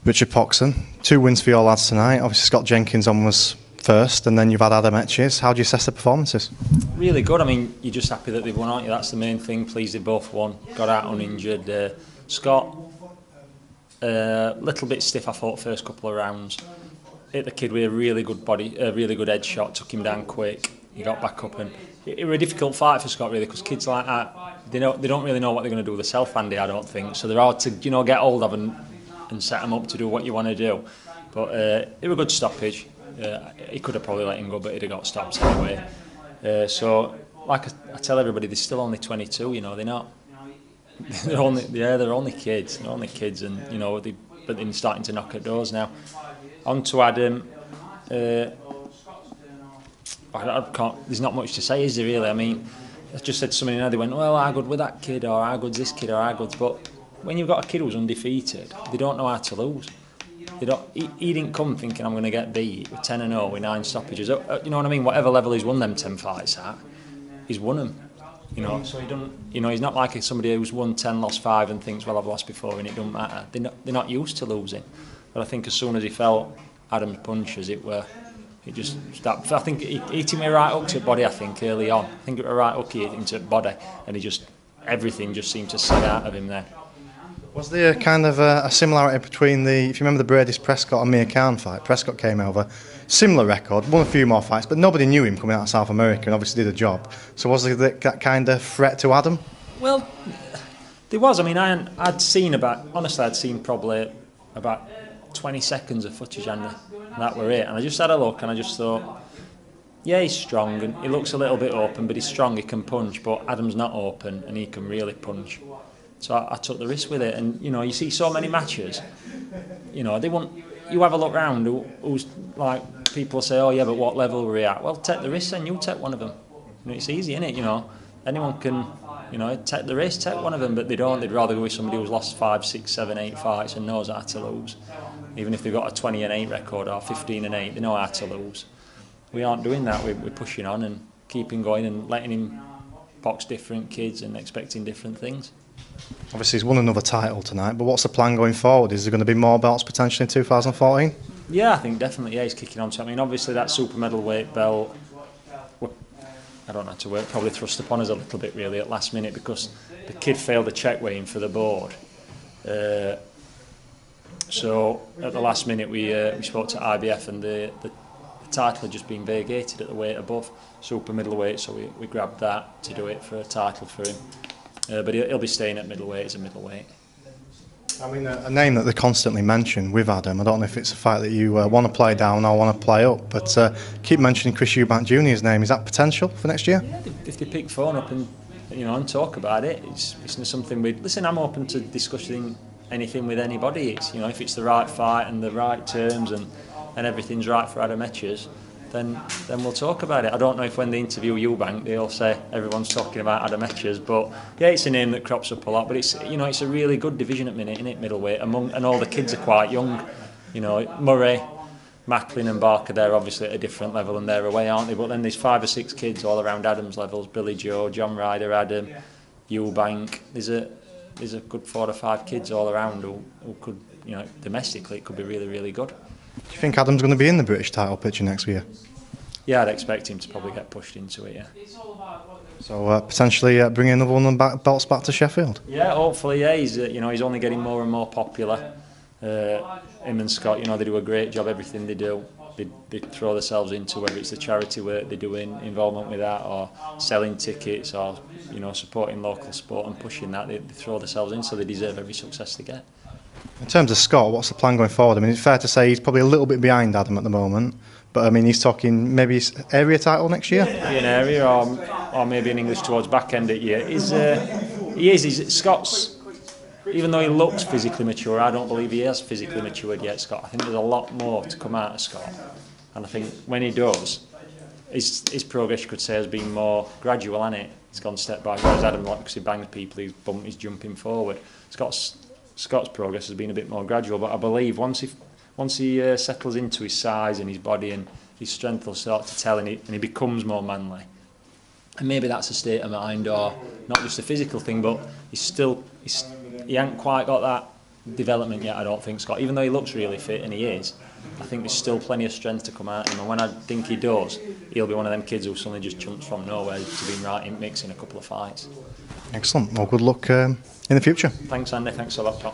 Richard Poxon, 2 wins for your lads tonight. Obviously Scott Jenkins on was first, and then you've had Adam Etches. How do you assess the performances? Really good. I mean, you're just happy that they've won, aren't you? That's the main thing. Pleased they both won. Got out uninjured. Scott, a little bit stiff, I thought, first couple of rounds. Hit the kid with a really good really good head shot. Took him down quick. He got back up, and it was a difficult fight for Scott, really, because kids like that, they don't really know what they're going to do with the self-handy, I don't think. So they're hard to get hold of and set them up to do what you want to do. But it was a good stoppage. He could have probably let him go, but he'd have got stopped anyway. So, like I tell everybody, they're still only 22. They're not. They're only kids. They're only kids, and but they're starting to knock at doors now. On to Adam. There's not much to say, is there really? I mean, I just said to somebody now, they went, well, how good with that kid, or how good's this kid, or how good's... But when you've got a kid who's undefeated, they don't know how to lose. He didn't come thinking, I'm going to get beat with 10-0 with 9 stoppages. You know what I mean? Whatever level he's won them 10 fights at, he's won them. So he don't. He's not like somebody who's won 10, lost 5, and thinks, well, I've lost before, and it doesn't matter. They're not used to losing. But I think as soon as he felt Adam's punches, it just stopped. I think he hit him with right hooks at body, I think, early on. I think it was a right hook he hit him to body, and everything just seemed to sag out of him there. Was there kind of a similarity between if you remember the Brady's Prescott and Mir Khan fight? Prescott came over, similar record, won a few more fights, but nobody knew him coming out of South America and obviously did a job. So was there that kind of threat to Adam? Well, there was. I mean, I'd seen probably about 20 seconds of footage, and that were it. And I just had a look, and I just thought, yeah, he's strong, and he looks a little bit open, but he's strong, he can punch, but Adam's not open, and he can really punch. So I took the risk with it, and you see so many matches. You have a look round. Who's like people say, oh yeah, but what level were we at? Well, take the risk, and you take one of them. It's easy, isn't it? Anyone can, take the risk, take one of them, but they don't. They'd rather go with somebody who's lost 5, 6, 7, 8 fights and knows how to lose. Even if they've got a 20-8 record or 15-8, they know how to lose. We aren't doing that. We're pushing on and keeping going and letting him box different kids and expecting different things. Obviously he's won another title tonight, but what's the plan going forward? Is there going to be more belts potentially in 2014? Yeah, I think definitely. Yeah, he's kicking on to it. I mean, obviously that super middleweight belt, I don't know, to work, probably thrust upon us a little bit really at last minute, because the kid failed the check weighing for the board. So at the last minute we spoke to IBF, and the title had just been vacated at the weight above super middleweight, so we grabbed that to do it for a title for him. But he'll be staying at middleweight as a middleweight. I mean, a name that they constantly mention with Adam, I don't know if it's a fight that you want to play down or want to play up, but keep mentioning Chris Eubank Jr.'s name. Is that potential for next year? Yeah, if they pick phone up and and talk about it, it's something listen, I'm open to discussing anything with anybody. It's if it's the right fight and the right terms and everything's right for Adam Etches, then we'll talk about it. I don't know if when they interview Eubank they'll say everyone's talking about Adam Etches, but yeah, it's a name that crops up a lot. But it's it's a really good division at minute, isn't it, middleweight? And all the kids are quite young. Murray, Macklin and Barker, they're obviously at a different level and they're away, aren't they? But then there's 5 or 6 kids all around Adam's levels: Billy Joe, John Ryder, Adam, Eubank. There's a good 4 or 5 kids all around who could, domestically it could be really, really good. Do you think Adam's going to be in the British title picture next year? Yeah, I'd expect him to probably get pushed into it, yeah. So potentially bringing another one of the belts back to Sheffield? Yeah, hopefully, yeah. He's only getting more and more popular. Him and Scott, they do a great job, everything they do. They throw themselves into, whether it's the charity work they're doing, involvement with that, or selling tickets, or supporting local sport and pushing that. They throw themselves in, so they deserve every success they get. In terms of Scott, what's the plan going forward? I mean, it's fair to say he's probably a little bit behind Adam at the moment, but I mean, he's talking maybe area title next year? Maybe an area, or maybe an English towards back end of the year. Scott's, even though he looks physically mature, I don't believe he has physically matured yet, Scott. I think there's a lot more to come out of Scott, and I think when he does, his progress, you could say, has been more gradual, hasn't it? It's gone step by step. Whereas Adam, because he bangs people, he's jumping forward. Scott's progress has been a bit more gradual, but I believe once he settles into his size and his body and his strength will start to tell, and he becomes more manly. And maybe that's a state of mind, or not just a physical thing, but he hasn't quite got development yet, I don't think, Scott. Even though he looks really fit, and he is, I think there's still plenty of strength to come out of him. And when I think he does, he'll be one of them kids who suddenly just jumps from nowhere to being right in mix in a couple of fights. Excellent. Well, good luck in the future. Thanks, Andy. Thanks a lot, Tom.